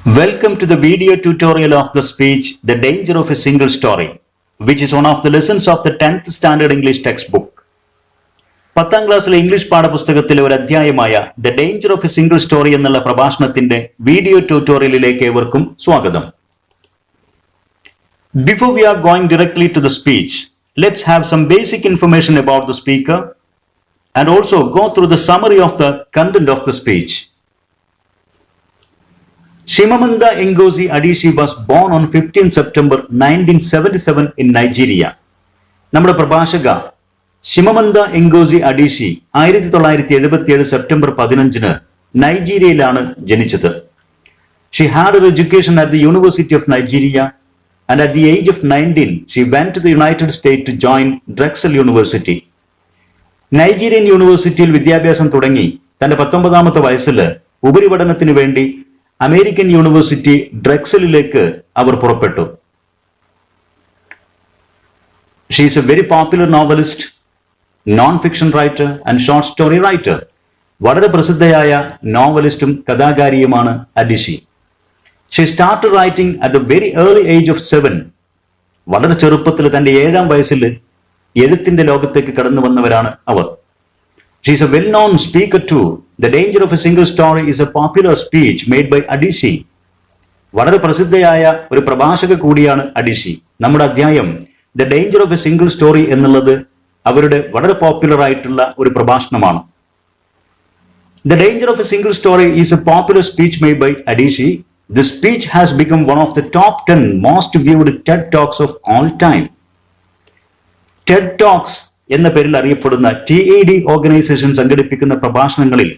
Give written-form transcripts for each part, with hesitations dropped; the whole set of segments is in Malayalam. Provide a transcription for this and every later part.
Welcome to the video tutorial of the speech The Danger of a Single Story, which is one of the lessons of the 10th Standard English textbook. 10ാം ക്ലാസ്സിലെ ഇംഗ്ലീഷ് പാഠപുസ്തകത്തിലെ ഒരു അധ്യായമായ the danger of a single story എന്നുള്ള പ്രഭാഷണത്തിന്റെ വീഡിയോ ട്യൂട്ടോറിയലിലേക്ക് ഏവർക്കും സ്വാഗതം. Before we are going directly to the speech, let's have some basic information about the speaker and also go through the summary of the content of the speech. Chimamanda Ngozi Adichie was born on 15 September 1977 in Nigeria. നമ്മുടെ പ്രഭാഷക ഷിമമന്ദ എങ്കോസി അഡീഷി 1977 സെപ്റ്റംബർ 15 നൈജീരിയയിലാണ് ജനിച്ചത്. She had her education at the University of Nigeria and at the age of 19 she went to the United States to join Drexel University. Nigerian യൂണിവേഴ്സിറ്റിയിൽ വിദ്യാഭ്യാസം തുടങ്ങി തന്റെ 19ാമത്തെ വയസ്സിൽ ഉപരിപഠനത്തിന് വേണ്ടി അമേരിക്കൻ യൂണിവേഴ്സിറ്റി ഡ്രെക്സലിലേക്ക് അവർ പുറപ്പെട്ടു. She is a very popular novelist, non-fiction writer and short story writer. വളരെ പ്രസിദ്ധയായ നോവലിസ്റ്റും കഥാകാരിയുമാണ് അഡിഷി. She started writing at the very early age of 7. വളരെ ചെറുപ്പത്തിൽ തന്റെ 7ാം വയസ്സിൽ എഴുത്തിന്റെ ലോകത്തേക്ക് കടന്നു വന്നവരാണ് അവർ. She is a well-known speaker too. The Danger of a Single Story is a popular speech made by Adichie. വളരെ പ്രസിദ്ധയായ ഒരു പ്രഭാഷക കൂടിയാണ് അഡിഷി. നമ്മുടെ അധ്യായം the danger of a single story എന്നുള്ളത് അവരുടെ വളരെ പോപ്പുലർ ആയിട്ടുള്ള ഒരു പ്രഭാഷണമാണ്. The Danger of a Single Story is a popular speech made by Adichie. This speech has become one of the top 10 most viewed TED Talks of all time. TED Talks എന്ന പേരിൽ അറിയപ്പെടുന്ന TED ഓർഗനൈസേഷൻ സംഘടിപ്പിക്കുന്ന പ്രഭാഷണങ്ങളിൽ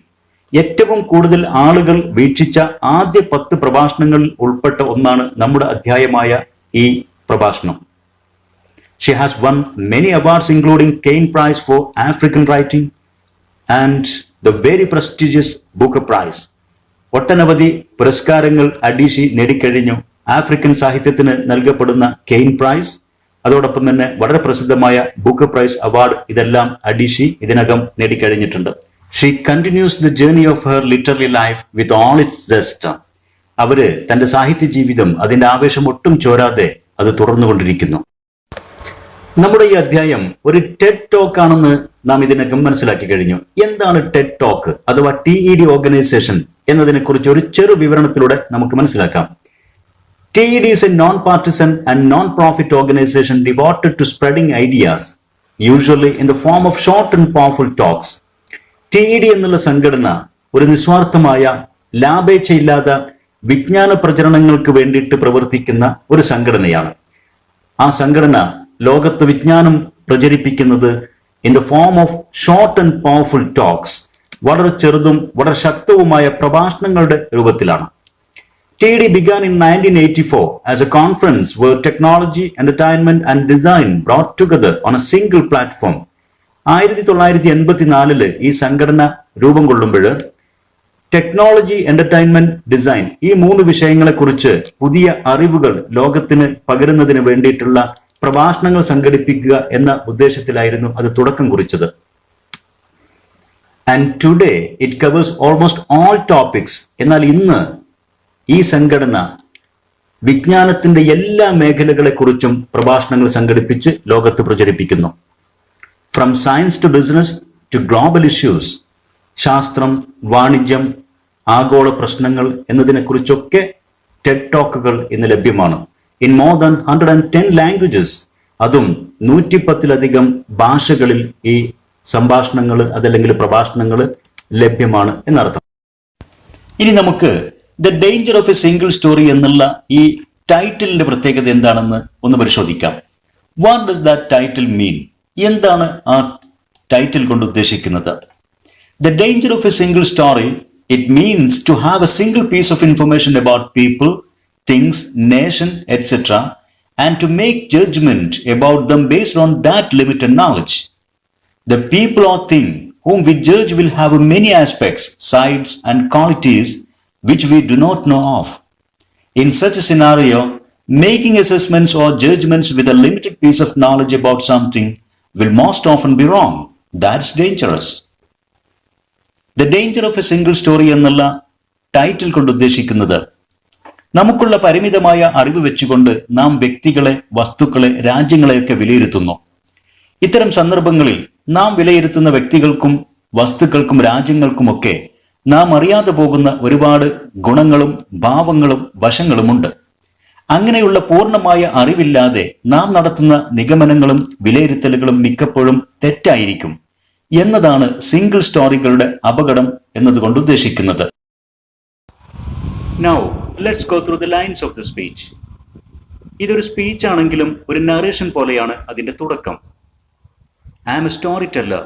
ഏറ്റവും കൂടുതൽ ആളുകൾ വീക്ഷിച്ച ആദ്യ 10 പ്രഭാഷണങ്ങളിൽ ഉൾപ്പെട്ട ഒന്നാണ് നമ്മുടെ അധ്യായമായ ഈ പ്രഭാഷണം. She has won many awards including Cain Prize for African Writing and the very prestigious Booker Prize. ഒട്ടനവധി പുരസ്കാരങ്ങൾ അഡീഷി നേടിക്കഴിഞ്ഞു. ആഫ്രിക്കൻ സാഹിത്യത്തിന് നൽകപ്പെടുന്ന കെയ്ൻ പ്രൈസ്, അതോടൊപ്പം തന്നെ വളരെ പ്രസിദ്ധമായ ബുക്കർ പ്രൈസ് അവാർഡ്, ഇതെല്ലാം അഡീഷി ഇതിനകം നേടിക്കഴിഞ്ഞിട്ടുണ്ട്. She continues the journey of her literary life with all its zest. അവര് തന്റെ സാഹിത്യ ജീവിതം അതിന്റെ ആവേശം ഒട്ടും ചോരാതെ അത് തുടർന്നുകൊണ്ടിരിക്കുന്നു. നമ്മുടെ ഈ അധ്യായം ഒരു ടെഡ് ടോക്ക് ആണെന്ന് നാം ഇതിനകം മനസ്സിലാക്കി കഴിഞ്ഞു. എന്താണ് ടെഡ് ടോക്ക് അഥവാ TED ഓർഗനൈസേഷൻ എന്നതിനെ കുറിച്ച് ഒരു ചെറു വിവരണത്തിലൂടെ നമുക്ക് മനസ്സിലാക്കാം. TED is a non-partisan and non-profit organization devoted to spreading ideas, usually in the form of short and powerful talks. TED എന്നുള്ള സംഘടന ഒരു നിസ്വാർത്ഥമായ ലാഭേച്ഛയില്ലാത്ത വിജ്ഞാന പ്രചരണങ്ങൾക്ക് വേണ്ടിയിട്ട് പ്രവർത്തിക്കുന്ന ഒരു സംഘടനയാണ്. ആ സംഘടന ലോകത്ത് വിജ്ഞാനം പ്രചരിപ്പിക്കുന്നത് in the form of short and powerful talks, വളരെ ചെറുതും വളരെ ശക്തവുമായ പ്രഭാഷണങ്ങളുടെ രൂപത്തിലാണ്. TED began in 1984 as a conference where technology, entertainment and design brought together on a single platform. 1984 ഈ സംഘടന രൂപം കൊള്ളുമ്പോൾ ടെക്നോളജി, എന്റർടൈൻമെന്റ്, ഡിസൈൻ ഈ 3 വിഷയങ്ങളെക്കുറിച്ച് പുതിയ അറിവുകൾ ലോകത്തിന് പകരുന്നതിന് വേണ്ടിയിട്ടുള്ള പ്രഭാഷണങ്ങൾ സംഘടിപ്പിക്കുക എന്ന ഉദ്ദേശത്തിലായിരുന്നു അത് തുടക്കം കുറിച്ചത്. And today it covers almost all topics. എന്നാൽ ഇന്ന് ഈ സംഘടന വിജ്ഞാനത്തിന്റെ എല്ലാ മേഖലകളെക്കുറിച്ചും പ്രഭാഷണങ്ങൾ സംഘടിപ്പിച്ച് ലോകത്ത് പ്രചരിപ്പിക്കുന്നു. From science to business to global issues, ശാസ്ത്രം, വാണിജ്യം, ആഗോള പ്രശ്നങ്ങൾ എന്നതിനെക്കുറിച്ചൊക്കെ ടെഡ് ടോക്കുകൾ ഇന്ന് ലഭ്യമാണ്. ഇൻ മോർ ദാൻ 110 ലാംഗ്വേജസ്, അതും 110ലധികം ഭാഷകളിൽ ഈ സംഭാഷണങ്ങൾ അതല്ലെങ്കിൽ പ്രഭാഷണങ്ങൾ ലഭ്യമാണ് എന്നർത്ഥം. ഇനി നമുക്ക് the danger of a single story എന്നുള്ള ഈ ടൈറ്റിലിന്റെ പ്രത്യേകത എന്താണെന്ന് ഒന്ന് പരിശോധിക്കാം. What does that title mean? എന്താണ് ആ ടൈറ്റിൽ കൊണ്ട് ഉദ്ദേശിക്കുന്നത്? The danger of a single story, it means to have a single piece of information about people, things, nation etcetera and to make judgement about them based on that limited knowledge. The people or thing whom we judge will have many aspects, sides and qualities which we do not know of. In such a scenario, making assessments or judgments with a limited piece of knowledge about something will most often be wrong. That's dangerous. The danger of a single story എന്നുള്ള ടൈറ്റിൽ കൊണ്ട് ഉദ്ദേശിക്കുന്നത് നമുക്കുള്ള പരിമിതമായ അറിവ് വെച്ചുകൊണ്ട് നാം വ്യക്തികളെ, വസ്തുക്കളെ, രാജ്യങ്ങളെയൊക്കെ വിലയിരുത്തുന്നു. ഇത്തരം സന്ദർഭങ്ങളിൽ നാം വിലയിരുത്തുന്ന വ്യക്തികൾക്കും വസ്തുക്കൾക്കും രാജ്യങ്ങൾക്കുമൊക്കെ നാം അറിയാതെ പോകുന്ന ഒരുപാട് ഗുണങ്ങളും ഭാവങ്ങളും വശങ്ങളുമുണ്ട്. അങ്ങനെയുള്ള പൂർണ്ണമായ അറിവില്ലാതെ നാം നടത്തുന്ന നിഗമനങ്ങളും വിലയിരുത്തലുകളും മിക്കപ്പോഴും തെറ്റായിരിക്കും എന്നതാണ് സിംഗിൾ സ്റ്റോറികളുടെ അപകടം എന്നതുകൊണ്ട് ഉദ്ദേശിക്കുന്നത്. Now, let's go through the lines of the speech. ഇതൊരു സ്പീച്ച് ആണെങ്കിലും ഒരു നറേഷൻ പോലെയാണ് അതിന്റെ തുടക്കം. I am a storyteller.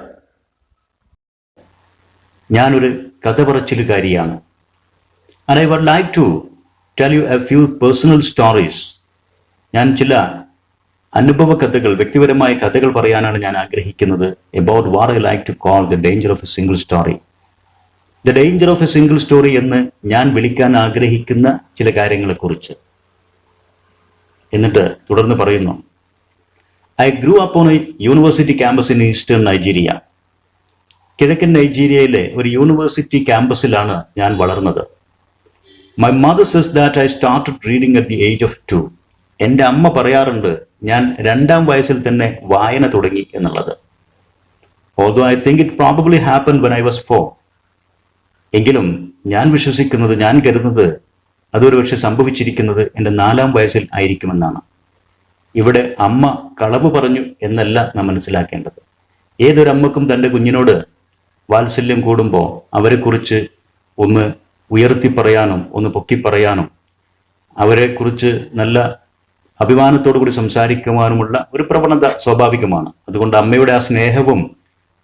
ഞാനൊരു കഥ പറച്ചിലുകാരിയാണ്. And I would like to tell you a few personal stories. ഞാൻ ചില അനുഭവ കഥകൾ, വ്യക്തിപരമായ കഥകൾ പറയാനാണ് ഞാൻ ആഗ്രഹിക്കുന്നത്. About what I like to call the danger of a single story. The danger of a single story എന്ന് ഞാൻ വിളിക്കാൻ ആഗ്രഹിക്കുന്ന ചില കാര്യങ്ങളെക്കുറിച്ച്. എന്നിട്ട് തുടർന്ന് പറയുന്നു, I grew up on a university campus in eastern Nigeria. കിഴക്കൻ നൈജീരിയയിലെ ഒരു യൂണിവേഴ്സിറ്റി ക്യാമ്പസിലാണ് ഞാൻ വളർന്നത്. My mother says that I started reading at the age of 2. എൻ്റെ അമ്മ പറയാറുണ്ട് ഞാൻ 2-ാം വയസ്സിൽ തന്നെ വായന തുടങ്ങി എന്നുള്ളത്. Although I think it probably happened when I was 4. എങ്കിലും ഞാൻ വിശ്വസിക്കുന്നത്, ഞാൻ കരുതുന്നത് അതൊരു പക്ഷെ സംഭവിച്ചിരിക്കുന്നത് എൻ്റെ 4-ാം വയസ്സിൽ ആയിരിക്കുമെന്നാണ്. ഇവിടെ അമ്മ കളവ് പറഞ്ഞു എന്നല്ല നാം മനസ്സിലാക്കേണ്ടത്. ഏതൊരമ്മക്കും തൻ്റെ കുഞ്ഞിനോട് വാത്സല്യം കൂടുമ്പോൾ അവരെക്കുറിച്ച് ഒന്ന് ഉയർത്തി പറയാനും ഒന്ന് പൊക്കി പറയാനും അവരെക്കുറിച്ച് നല്ല അഭിമാനത്തോടു കൂടി സംസാരിക്കുവാനുമുള്ള ഒരു പ്രവണത സ്വാഭാവികമാണ്. അതുകൊണ്ട് അമ്മയുടെ ആ സ്നേഹവും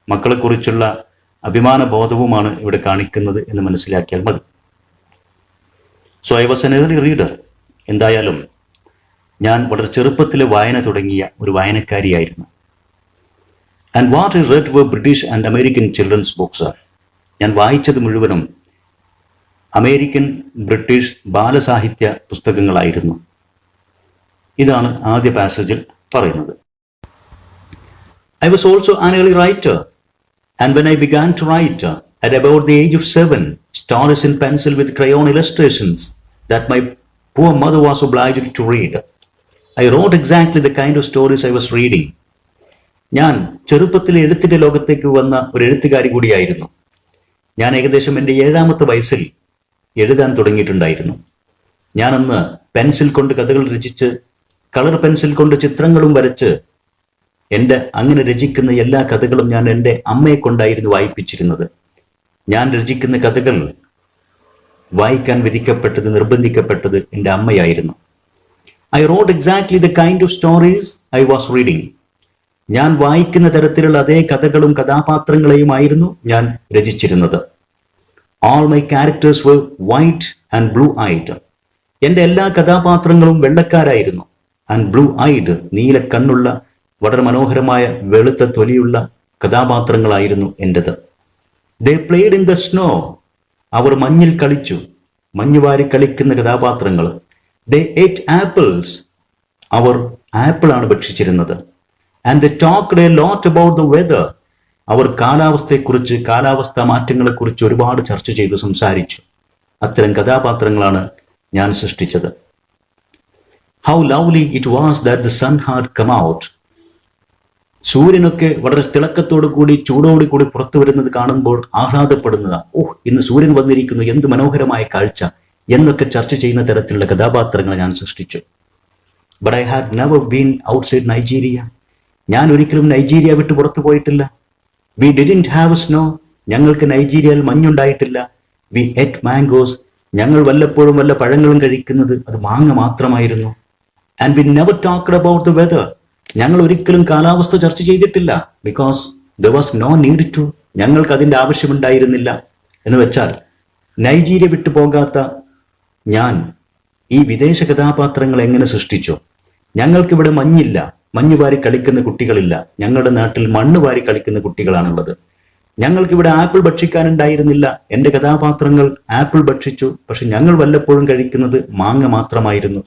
മക്കളെക്കുറിച്ചുള്ള അഭിമാന ബോധവുമാണ് ഇവിടെ കാണിക്കുന്നത് എന്ന് മനസ്സിലാക്കിയാൽ മതി. So I was an early reader. എന്തായാലും ഞാൻ വളരെ ചെറുപ്പത്തിൽ വായന തുടങ്ങിയ ഒരു വായനക്കാരിയായിരുന്നു. And what I read were British and American children's books. ഞാൻ വായിച്ചത് മുഴുവനും അമേരിക്കൻ, ബ്രിട്ടീഷ് ബാലസാഹിത്യ പുസ്തകങ്ങളായിരുന്നു. ഇതാണ് ആദ്യ പാസേജിൽ പറയുന്നത്. I was also an early writer. And when I began to write at about the age of 7, stories in pencil with crayon illustrations that my poor mother was obliged to read, I wrote exactly the kind of stories I was reading. ഞാൻ ചെറുപ്പത്തിൽ എഴുത്തിന്റെ ലോകത്തേക്ക് വന്ന ഒരു എഴുത്തുകാരി കൂടിയായിരുന്നു. ഞാൻ ഏകദേശം എൻ്റെ 7-ാമത്തെ വയസ്സിൽ എഴുതാൻ തുടങ്ങിയിട്ടുണ്ടായിരുന്നു. ഞാനന്ന് പെൻസിൽ കൊണ്ട് കഥകൾ രചിച്ച്, കളർ പെൻസിൽ കൊണ്ട് ചിത്രങ്ങളും വരച്ച്, എൻ്റെ അങ്ങനെ രചിക്കുന്ന എല്ലാ കഥകളും ഞാൻ എൻ്റെ അമ്മയെ കൊണ്ടായിരുന്നു വായിപ്പിച്ചിരുന്നത്. ഞാൻ രചിക്കുന്ന കഥകൾ വായിക്കാൻ വിധിക്കപ്പെട്ടത്, നിർബന്ധിക്കപ്പെട്ടത് എൻ്റെ അമ്മയായിരുന്നു. I wrote exactly the kind of stories I was reading. ഞാൻ വായിക്കുന്ന തരത്തിലുള്ള അതേ കഥകളും കഥാപാത്രങ്ങളെയുമായിരുന്നു ഞാൻ രചിച്ചിരുന്നത്. All my characters were white and blue eyed. എൻ്റെ എല്ലാ കഥാപാത്രങ്ങളും വെള്ളക്കാരായിരുന്നു. ആൻഡ് ബ്ലൂ ഐഡ്, നീല കണ്ണുള്ള വളരെ മനോഹരമായ വെളുത്ത തൊലിയുള്ള കഥാപാത്രങ്ങളായിരുന്നു എൻ്റെത്. They played in the snow. അവർ മഞ്ഞിൽ കളിച്ചു, മഞ്ഞുവാരി കളിക്കുന്ന കഥാപാത്രങ്ങൾ. They ate apples. അവർ ആപ്പിളാണ് ഭക്ഷിച്ചിരുന്നത്. And they talked a lot about the weather. അവർ കാലാവസ്ഥയെക്കുറിച്ച്, കാലാവസ്ഥാ മാറ്റങ്ങളെക്കുറിച്ച് ഒരുപാട് ചർച്ച ചെയ്തു, സംസാരിച്ചു. അത്തരം കഥാപാത്രങ്ങളാണ് ഞാൻ സൃഷ്ടിച്ചത്. How lovely it was that the sun had come out. സൂര്യനൊക്കെ വളരെ തിളക്കത്തോടു കൂടി, ചൂടോടു കൂടി പുറത്തു വരുന്നത് കാണുമ്പോൾ ആഹ്ലാദപ്പെടുന്നതാ. ഓഹ്, ഇന്ന് സൂര്യൻ വന്നിരിക്കുന്നു, എന്ത് മനോഹരമായ കാഴ്ച എന്നൊക്കെ ചർച്ച ചെയ്യുന്ന തരത്തിലുള്ള കഥാപാത്രങ്ങൾ ഞാൻ സൃഷ്ടിച്ചു. But I had never been outside Nigeria. ഞാൻ ഒരിക്കലും നൈജീരിയ വിട്ട് പുറത്തു പോയിട്ടില്ല. We didn't have snow. ഞങ്ങൾക്ക് നൈജീരിയയിൽ മഞ്ഞുണ്ടായിട്ടില്ല. We ate mangoes. ഞങ്ങൾ വല്ലപ്പോഴും വല്ല പഴങ്ങളും കഴിക്കുന്നത് അത് മാങ്ങ മാത്രമായിരുന്നു. And we never talked about the weather. ഞങ്ങൾ ഒരിക്കലും കാലാവസ്ഥ ചർച്ച ചെയ്തിട്ടില്ല. Because there was no need to. ഞങ്ങൾക്ക് അതിൻ്റെ ആവശ്യമുണ്ടായിരുന്നില്ല. എന്ന് വെച്ചാൽ നൈജീരിയ വിട്ടു പോകാത്ത ഞാൻ ഈ വിദേശ കഥാപാത്രങ്ങൾ എങ്ങനെ സൃഷ്ടിച്ചു? ഞങ്ങൾക്കിവിടെ മഞ്ഞില്ല, മഞ്ഞുവാരി കളിക്കുന്ന കുട്ടികളില്ല. ഞങ്ങളുടെ നാട്ടിൽ മണ്ണ് വാരി കളിക്കുന്ന കുട്ടികളാണുള്ളത്. ഞങ്ങൾക്കിവിടെ ആപ്പിൾ ഭക്ഷിക്കാനുണ്ടായിരുന്നില്ല. എൻ്റെ കഥാപാത്രങ്ങൾ ആപ്പിൾ ഭക്ഷിച്ചു. പക്ഷെ ഞങ്ങൾ വല്ലപ്പോഴും കഴിക്കുന്നത് മാങ്ങ മാത്രമായിരുന്നു.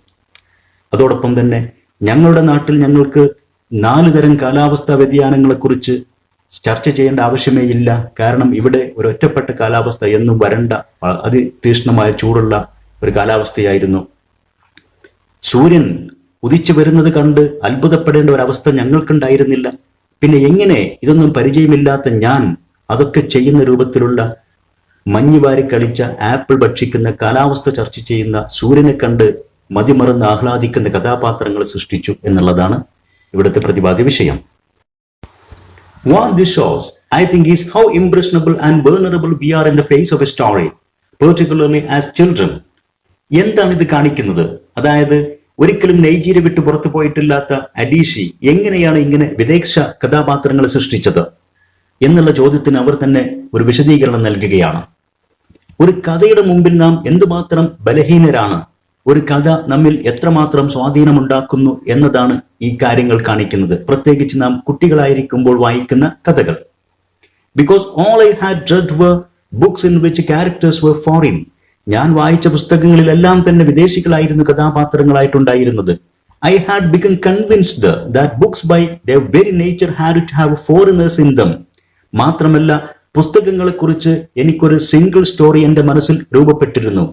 അതോടൊപ്പം തന്നെ ഞങ്ങളുടെ നാട്ടിൽ ഞങ്ങൾക്ക് 4 തരം കാലാവസ്ഥാ വ്യതിയാനങ്ങളെക്കുറിച്ച് ചർച്ച ചെയ്യേണ്ട ആവശ്യമേ ഇല്ല. കാരണം ഇവിടെ ഒരു ഒറ്റപ്പെട്ട കാലാവസ്ഥ, എന്നും വരണ്ട അതിതീക്ഷ്ണമായ ചൂടുള്ള ഒരു കാലാവസ്ഥയായിരുന്നു സൂര്യൻ ഉദിച്ചു വരുന്നത് കണ്ട് അത്ഭുതപ്പെടേണ്ട ഒരവസ്ഥ ഞങ്ങൾക്കുണ്ടായിരുന്നില്ല. പിന്നെ എങ്ങനെ ഇതൊന്നും പരിചയമില്ലാത്ത ഞാൻ അതൊക്കെ ചെയ്യുന്ന രൂപത്തിലുള്ള മഞ്ഞുവാരി കളിച്ച ആപ്പിൾ ഭക്ഷിക്കുന്ന, കാലാവസ്ഥ ചർച്ച ചെയ്യുന്ന, സൂര്യനെ കണ്ട് മതിമറന്ന് ആഹ്ലാദിക്കുന്ന കഥാപാത്രങ്ങൾ സൃഷ്ടിച്ചു എന്നുള്ളതാണ് ഇവിടുത്തെ പ്രതിപാദ്യ വിഷയം. What this shows, I think, is how impressionable and vulnerable we are in the face of a story, particularly as children. എന്താണ് ഇത് കാണിക്കുന്നത്? അതായത് ഒരിക്കലും നൈജീരിയ വിട്ട് പുറത്തു പോയിട്ടില്ലാത്ത അഡീഷി എങ്ങനെയാണ് ഇങ്ങനെ വിദേശ കഥാപാത്രങ്ങൾ സൃഷ്ടിച്ചത് എന്നുള്ള ചോദ്യത്തിന് അവർ തന്നെ ഒരു വിശദീകരണം നൽകുകയാണ്. ഒരു കഥയുടെ മുമ്പിൽ നാം എന്തുമാത്രം ബലഹീനരാണ്, ഒരു കഥ നമ്മിൽ എത്രമാത്രം സ്വാധീനമുണ്ടാക്കുന്നു എന്നതാണ് ഈ കാര്യങ്ങൾ കാണിക്കുന്നത്. പ്രത്യേകിച്ച് നാം കുട്ടികളായിരിക്കുമ്പോൾ വായിക്കുന്ന കഥകൾ. Because all I had read were books in which characters were foreign. ഞാൻ വായിച്ച പുസ്തകങ്ങളിലെല്ലാം തന്നെ വിദേശികളായിരുന്നു കഥാപാത്രങ്ങളായിട്ടുണ്ടായിരുന്നത്. I had become convinced that books by their very nature had to have foreigners in them. മാത്രമല്ല, പുസ്തകങ്ങളെക്കുറിച്ച് എനിക്കൊരു സിംഗിൾ സ്റ്റോറി എൻ്റെ മനസ്സിൽ രൂപപ്പെട്ടിരുന്നു.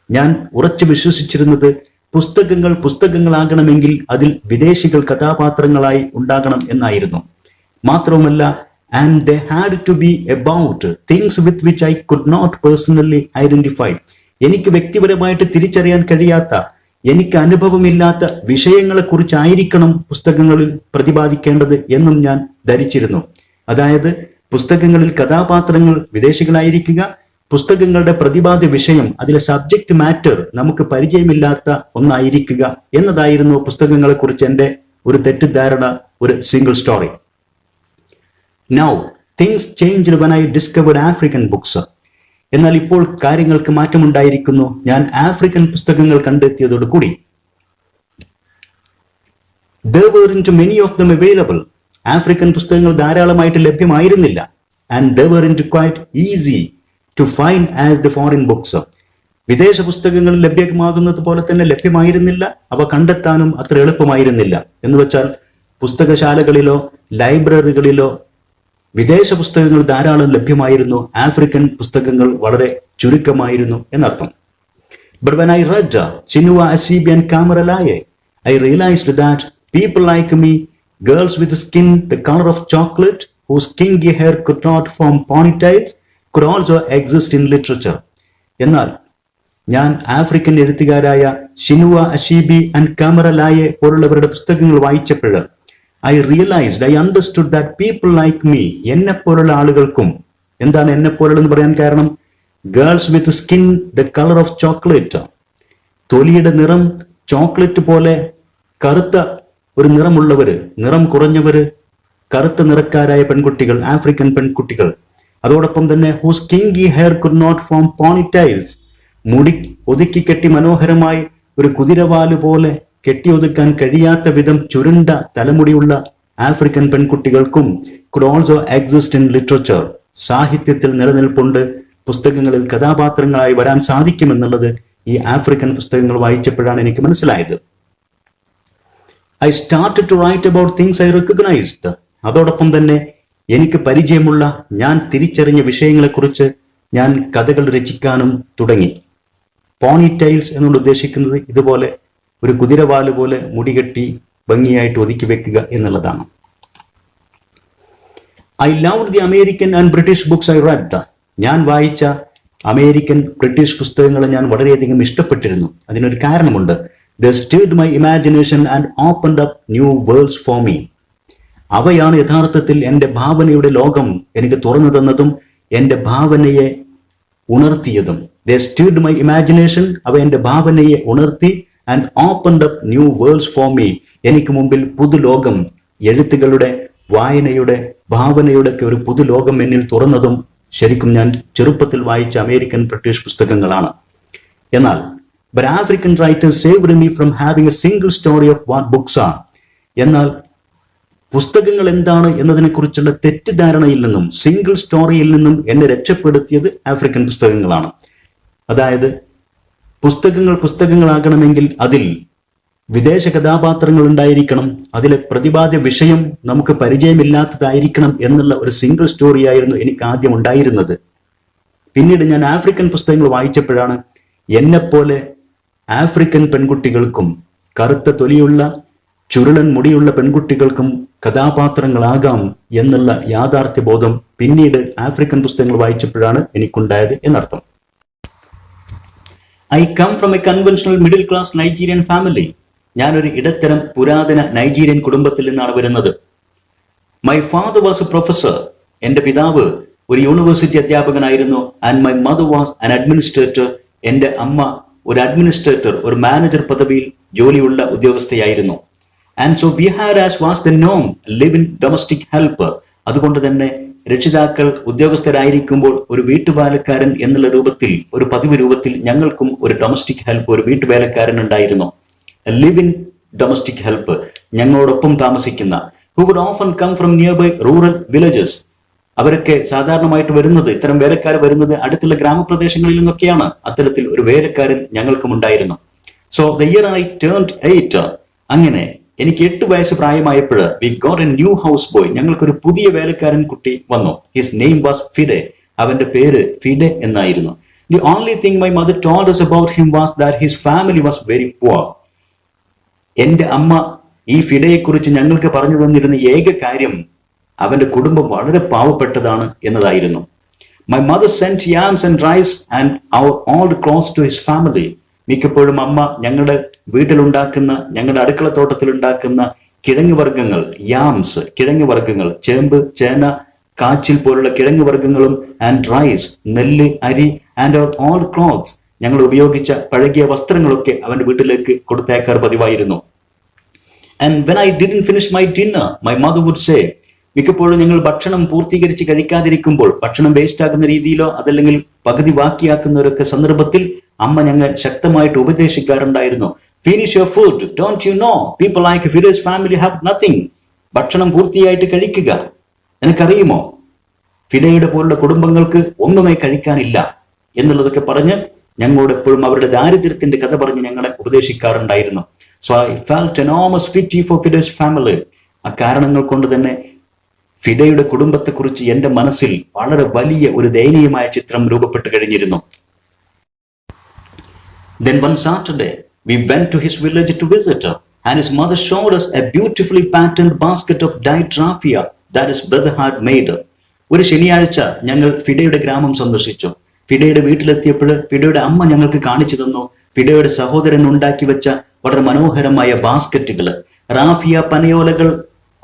ഞാൻ ഉറച്ചു വിശ്വസിച്ചിരുന്നത് പുസ്തകങ്ങൾ പുസ്തകങ്ങളാകണമെങ്കിൽ അതിൽ വിദേശികൾ കഥാപാത്രങ്ങളായി ഉണ്ടാകണം എന്നായിരുന്നു. മാത്രവുമല്ല, and they had to be about things with which I could not personally identify. എനിക്ക് വ്യക്തിപരമായിട്ട് തിരിച്ചറിയാൻ കഴിയാത്ത, എനിക്ക് അനുഭവമില്ലാത്ത വിഷയങ്ങളെക്കുറിച്ചായിരിക്കണം പുസ്തകങ്ങളിൽ പ്രതിപാദിക്കേണ്ടത് എന്നും ഞാൻ ധരിച്ചിരുന്നു. അതായത് പുസ്തകങ്ങളിൽ കഥാപാത്രങ്ങൾ വിദേശികളായിരിക്കുക, പുസ്തകങ്ങളുടെ പ്രതിപാദ്യ വിഷയം, അതിലെ സബ്ജക്റ്റ് മാറ്റർ നമുക്ക് പരിചയമില്ലാത്ത ഒന്നായിരിക്കുക എന്നതായിരുന്നു പുസ്തകങ്ങളെക്കുറിച്ച് എൻ്റെ ഒരു തെറ്റിദ്ധാരണ, ഒരു single story. Now things changed when I discovered African books. എന്നാൽ ഇപ്പോൾ കാര്യങ്ങൾക്ക് മാറ്റമുണ്ടായിരിക്കുന്നു ഞാൻ ആഫ്രിക്കൻ പുസ്തകങ്ങൾ കണ്ടെത്തിയതോടുകൂടി. There weren't many of them available. African പുസ്തകങ്ങൾ ധാരാളമായിട്ട് ലഭ്യമായിരുന്നില്ല. And they weren't quite easy to find as the foreign books. വിദേശ പുസ്തകങ്ങൾ ലഭ്യമാകുന്നത് പോലെ തന്നെ ലഭ്യമായിരുന്നില്ല, അവ കണ്ടെത്താനും അത്ര എളുപ്പമായിരുന്നില്ല. എന്ന് വെച്ചാൽ പുസ്തകശാലകളിലോ ലൈബ്രറികളിലോ വിദേശ പുസ്തകങ്ങൾ ധാരാളം ലഭ്യമായിരുന്നു, ആഫ്രിക്കൻ പുസ്തകങ്ങൾ വളരെ ചുരുക്കമായിരുന്നു എന്നർത്ഥം. But when I read Chinua Achebe and Kamara Laye, I realized that people like me, girls with skin the color of chocolate, whose kinky hair could not form ponytails, could also exist in literature. എന്നാൽ ഞാൻ ആഫ്രിക്കൻ എഴുത്തുകാരായ ഷിനുവ അഷീബി ആൻഡ് കാമറ ലായെ പോലുള്ളവരുടെ പുസ്തകങ്ങൾ വായിച്ചപ്പോൾ I realized, I understood that people like me, എന്നെ പോലുള്ള ആളുകൾക്കും, എന്താണ് എന്നെ പോലുള്ള എന്ന് പറയാൻ കാരണം, girls with skin the colour of chocolate, തൊലിയുടെ നിറം ചോക്ലേറ്റ് പോലെ കറുത്ത ഒരു നിറമുള്ളവര്, നിറം കുറഞ്ഞവര്, കറുത്ത നിറക്കാരായ പെൺകുട്ടികൾ, ആഫ്രിക്കൻ പെൺകുട്ടികൾ. അതോടൊപ്പം തന്നെ whose kinky hair could not form ponytails, മുടി ഒതുക്കി കെട്ടി മനോഹരമായി ഒരു കുതിരവാല് പോലെ കെട്ടിയൊതുക്കാൻ കഴിയാത്ത വിധം ചുരുണ്ട തലമുടിയുള്ള ആഫ്രിക്കൻ പെൺകുട്ടികൾക്കും could also exist in literature. സാഹിത്യത്തിൽ നിലനിൽപ്പുണ്ട്, പുസ്തകങ്ങളിൽ കഥാപാത്രങ്ങളായി വരാൻ സാധിക്കുമെന്നുള്ളത് ഈ ആഫ്രിക്കൻ പുസ്തകങ്ങൾ വായിച്ചപ്പോഴാണ് എനിക്ക് മനസ്സിലായത്. I started to write about things I recognised. അതോടൊപ്പം തന്നെ എനിക്ക് പരിചയമുള്ള, ഞാൻ തിരിച്ചറിഞ്ഞ വിഷയങ്ങളെക്കുറിച്ച് ഞാൻ കഥകൾ രചിക്കാനും തുടങ്ങി. പോണി ടൈൽസ് എന്നുകൊണ്ട് ഉദ്ദേശിക്കുന്നത് ഇതുപോലെ ഒരു കുതിരവാല് പോലെ മുടികെട്ടി ഭംഗിയായിട്ട് ഒതുക്കി വെക്കുക എന്നുള്ളതാണ്. I loved the American and British books I read. ഞാൻ വായിച്ച അമേരിക്കൻ ബ്രിട്ടീഷ് പുസ്തകങ്ങൾ ഞാൻ വളരെയധികം ഇഷ്ടപ്പെട്ടിരുന്നു. അതിനൊരു കാരണമുണ്ട്. They stirred my imagination and opened up new worlds for me. അവയാണ് യഥാർത്ഥത്തിൽ എൻ്റെ ഭാവനയുടെ ലോകം എനിക്ക് തുറന്നു തന്നതും എൻ്റെ ഭാവനയെ ഉണർത്തിയതും. They stirred my imagination, അവ എൻ്റെ ഭാവനയെ ഉണർത്തി, and opened up new worlds for me. എനിക്ക് മുമ്പിൽ പുതുലോകം, എഴുത്തുകളുടെ, വായനയുടെ, ഭാവനയുടെ ഒക്കെ ഒരു പുതുലോകം എന്നിൽ തുറന്നതും ശരിക്കും ഞാൻ ചെറുപ്പത്തിൽ വായിച്ച അമേരിക്കൻ ബ്രിട്ടീഷ് പുസ്തകങ്ങളാണ്. എന്നാൽ but African writers saved me from having a single story of what books are. എന്നാൽ പുസ്തകങ്ങൾ എന്താണ് എന്നതിനെക്കുറിച്ചുള്ള തെറ്റിദ്ധാരണയിൽ നിന്നും സിംഗിൾ സ്റ്റോറിയിൽ നിന്നും എന്നെ രക്ഷപ്പെടുത്തിയത് ആഫ്രിക്കൻ പുസ്തകങ്ങളാണ്. അതായത് പുസ്തകങ്ങൾ പുസ്തകങ്ങളാകണമെങ്കിൽ അതിൽ വിദേശ കഥാപാത്രങ്ങൾ ഉണ്ടായിരിക്കണം, അതിലെ പ്രതിപാദ്യ വിഷയം നമുക്ക് പരിചയമില്ലാത്തതായിരിക്കണം എന്നുള്ള ഒരു സിംഗിൾ സ്റ്റോറിയായിരുന്നു എനിക്ക് ആദ്യം ഉണ്ടായിരുന്നത്. പിന്നീട് ഞാൻ ആഫ്രിക്കൻ പുസ്തകങ്ങൾ വായിച്ചപ്പോഴാണ് എന്നെപ്പോലെ ആഫ്രിക്കൻ പെൺകുട്ടികൾക്കും കറുത്ത തൊലിയുള്ള ചുരുളൻ മുടിയുള്ള പെൺകുട്ടികൾക്കും കഥാപാത്രങ്ങളാകാം എന്നുള്ള യാഥാർത്ഥ്യ ബോധം പിന്നീട് ആഫ്രിക്കൻ പുസ്തകങ്ങൾ വായിച്ചപ്പോഴാണ് എനിക്കുണ്ടായത് എന്നർത്ഥം. I come from a conventional middle class Nigerian family. ഞാനൊരു ഇടത്തരം പുരാതന നൈജീരിയൻ കുടുംബത്തിൽ നിന്നാണ് വരുന്നത്. My father was a professor. എന്റെ പിതാവ് ഒരു യൂണിവേഴ്സിറ്റി അധ്യാപകനായിരുന്നു. And my mother was an administrator. എന്റെ അമ്മ ഒരു അഡ്മിനിസ്ട്രേറ്റർ, ഒരു മാനേജർ പദവിയിൽ ജോലിയുള്ള ഉദ്യോഗസ്ഥയായിരുന്നു. And so we had as was the നോം ലിവ് ഇൻ ഡൊമസ്റ്റിക് ഹെൽപ്പ്. അതുകൊണ്ട് തന്നെ രക്ഷിതാക്കൾ ഉദ്യോഗസ്ഥരായിരിക്കുമ്പോൾ ഒരു വീട്ടുവേലക്കാരൻ എന്നുള്ള രൂപത്തിൽ, ഒരു പതിവ് രൂപത്തിൽ ഞങ്ങൾക്കും ഒരു ഡൊമസ്റ്റിക് ഹെൽപ്പ്, ഒരു വീട്ടുവേലക്കാരൻ ഉണ്ടായിരുന്നു. ലിവ് ഇൻ ഡൊമസ്റ്റിക് ഹെൽപ്പ്, ഞങ്ങളോടൊപ്പം താമസിക്കുന്ന. Who would often come from nearby rural villages. അവരൊക്കെ സാധാരണമായിട്ട് വരുന്നത്, ഇത്തരം വേലക്കാർ വരുന്നത് അടുത്തുള്ള ഗ്രാമപ്രദേശങ്ങളിൽ നിന്നൊക്കെയാണ്. അത്തരത്തിൽ ഒരു വേലക്കാരൻ ഞങ്ങൾക്കും ഉണ്ടായിരുന്നു. So the year I turned 8, അങ്ങനെ എനിക്ക് 8 വയസ്സ് പ്രായമായപ്പോൾ we got a new house boy. ഞങ്ങൾക്കൊരു പുതിയ വേലക്കാരൻ കുട്ടി വന്നു. His name was Fide. അവന്റെ പേര് ഫിഡെ എന്നായിരുന്നു. The only thing my mother told us about him was that his family was very poor. എന്റെ അമ്മ ഈ ഫിഡയെ കുറിച്ച് ഞങ്ങൾക്ക് പറഞ്ഞു തന്നിരുന്ന ഏക കാര്യം അവന്റെ കുടുംബം വളരെ പാവപ്പെട്ടതാണ് എന്നതായിരുന്നു. My mother sent yams and rice and our old clothes to his family. മിക്കപ്പോഴും അമ്മ ഞങ്ങളുടെ വീട്ടിലുണ്ടാക്കുന്ന, ഞങ്ങളുടെ അടുക്കളത്തോട്ടത്തിൽ ഉണ്ടാക്കുന്ന കിഴങ്ങ് വർഗ്ഗങ്ങൾ, യാംസ് കിഴങ്ങ് വർഗ്ഗങ്ങൾ, ചേമ്പ്, ചേന, കാച്ചിൽ പോലുള്ള കിഴങ്ങ് വർഗ്ഗങ്ങളും, ആൻഡ് റൈസ് നെല്ല്, അരി, ആൻഡ് അവർ ഓൾ ക്ലോത്ത്സ് ഞങ്ങൾ ഉപയോഗിച്ച പഴകിയ വസ്ത്രങ്ങളൊക്കെ അവന്റെ വീട്ടിലേക്ക് കൊടുത്തയക്കാർ പതിവായിരുന്നു. And when I didn't finish my dinner my mother would say. മിക്കപ്പോഴും ഞങ്ങൾ ഭക്ഷണം പൂർത്തീകരിച്ച് കഴിക്കാതിരിക്കുമ്പോൾ, ഭക്ഷണം വേസ്റ്റ് ആക്കുന്ന രീതിയിലോ അതല്ലെങ്കിൽ പകുതി ബാക്കിയാക്കുന്നവരൊക്കെ സന്ദർഭത്തിൽ അമ്മ ഞങ്ങൾ ശക്തമായിട്ട് ഉപദേശിക്കാറുണ്ടായിരുന്നു. Finish your food, don't you know people like Fide's family have nothing. ഭക്ഷണം പൂർത്തിയായിട്ട് കഴിക്കുക. നിനക്കറിയുമോ ഫിഡയുടെ പോലുള്ള കുടുംബങ്ങൾക്ക് ഒന്നുമേ കഴിക്കാനില്ല എന്നുള്ളതൊക്കെ പറഞ്ഞ് ഞങ്ങളോട് എപ്പോഴും അവരുടെ ദാരിദ്ര്യത്തിന്റെ കഥ പറഞ്ഞ് ഞങ്ങളെ ഉപദേശിക്കാറുണ്ടായിരുന്നു. So I felt enormous pity for Fide's family. ആ കാരണങ്ങൾ കൊണ്ട് തന്നെ ഫിഡയുടെ കുടുംബത്തെക്കുറിച്ച് എന്റെ മനസ്സിൽ വളരെ വലിയ ഒരു ദയനീയമായ ചിത്രം രൂപപ്പെട്ടു കഴിഞ്ഞിരുന്നു. Then one Saturday, we went to his village to visit her, and his mother showed us a beautifully patterned basket of dyed raffia that his brother had made. ഒരു ശനിയാഴ്ച ഞങ്ങൾ ഫിഡയുടെ ഗ്രാമം സന്ദർശിച്ചു. ഫിഡയുടെ വീട്ടിലെത്തിയപ്പോൾ ഫിഡയുടെ അമ്മ ഞങ്ങൾക്ക് കാണിച്ചു തന്നു ഫിഡയുടെ സഹോദരൻ ഉണ്ടാക്കി വെച്ച വളരെ മനോഹരമായ ബാസ്ക്കറ്റുകൾ, റാഫിയ പനയോലകൾ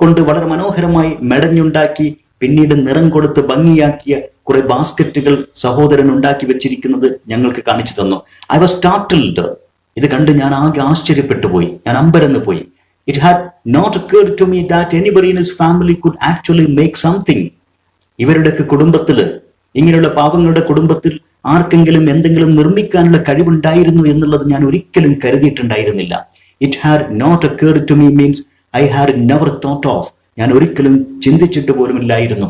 കൊണ്ട് വളരെ മനോഹരമായി മെടഞ്ഞുണ്ടാക്കി പിന്നീട് നിറം കൊടുത്ത് ഭംഗിയാക്കിയ കുറെ ബാസ്ക്കറ്റുകൾ സഹോദരൻ ഉണ്ടാക്കി വെച്ചിരിക്കുന്നത് ഞങ്ങൾക്ക് കാണിച്ചു തന്നു. I was startled. ഇത് കണ്ട് ഞാൻ ആകെ ആശ്ചര്യപ്പെട്ടു പോയി, ഞാൻ അമ്പരന്ന് പോയി. It had not occurred to me that anybody in his family could actually make something. ഇവരുടെയൊക്കെ കുടുംബത്തില്, ഇങ്ങനെയുള്ള പാവങ്ങളുടെ കുടുംബത്തിൽ ആർക്കെങ്കിലും എന്തെങ്കിലും നിർമ്മിക്കാനുള്ള കഴിവുണ്ടായിരുന്നു എന്നുള്ളത് ഞാൻ ഒരിക്കലും കരുതിയിട്ടുണ്ടായിരുന്നില്ല. It had not occurred to me means I had never thought of. ഞാൻ ഒരിക്കലും ചിന്തിച്ചിട്ട് പോലുമില്ലായിരുന്നു.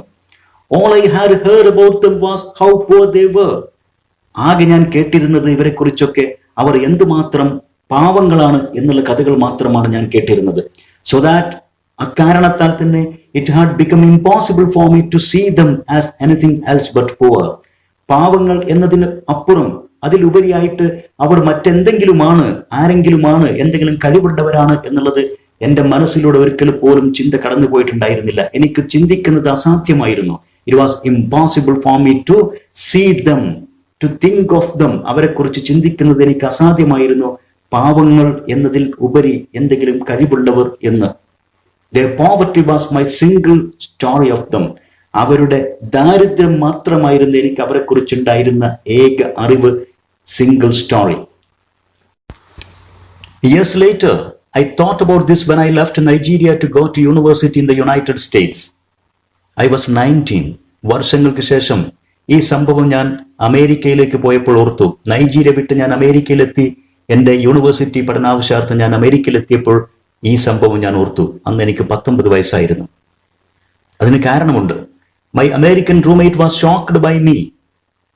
All I had heard about them was how poor they were. ആകെ ഞാൻ കേട്ടിരുന്നത് ഇവരെ കുറിച്ചൊക്കെ അവർ എന്തുമാത്രം പാവങ്ങളാണ് എന്നുള്ള കഥകൾ മാത്രമാണ് ഞാൻ കേട്ടിരുന്നത്. So that അക്കാരണത്താൽ തന്നെ it had become impossible for me to see them as anything else but poor. പാവങ്ങൾ എന്നതിന് അപ്പുറം അതിലുപരിയായിട്ട് അവർ മറ്റെന്തെങ്കിലുമാണ്, ആരെങ്കിലുമാണ്, എന്തെങ്കിലും കഴിവുള്ളവരാണ് എന്നുള്ളത് എന്റെ മനസ്സിലൂടെ ഒരിക്കൽ പോലും ചിന്ത കടന്നു പോയിട്ടുണ്ടായിരുന്നില്ല. എനിക്ക് ചിന്തിക്കുന്നത് അസാധ്യമായിരുന്നു. It was impossible for me to see them, to think of them. അവരെ കുറിച്ച് ചിന്തിക്കുന്നത് എനിക്ക് അസാധ്യമായിരുന്നു. പാവങ്ങൾ എന്നതിൽ ഉപരി എന്തെങ്കിലും കഴിവുള്ളവർ എന്ന്. Their poverty was my single story of them. അവരുടെ ദാരിദ്ര്യം മാത്രമായിരുന്നു എനിക്ക് അവരെ കുറിച്ചുണ്ടായിരുന്ന ഏക അറിവ്, single story. Years later, I thought about this when I left Nigeria to go to university in the United States. I was 19. വർഷങ്ങൾക്ക് ശേഷം ഈ സംഭവം ഞാൻ അമേരിക്കയിലേക്ക് പോയപ്പോൾ ഓർത്തു. നൈജീരിയ വിട്ട് ഞാൻ അമേരിക്കയിലെത്തി, എൻ്റെ യൂണിവേഴ്സിറ്റി പഠനാവശ്യാർത്ഥം ഞാൻ അമേരിക്കയിലെത്തിയപ്പോൾ ഈ സംഭവം ഞാൻ ഓർത്തു. അന്ന് എനിക്ക് 19 വയസ്സായിരുന്നു. അതിന് കാരണമുണ്ട്. My American roommate was shocked by me.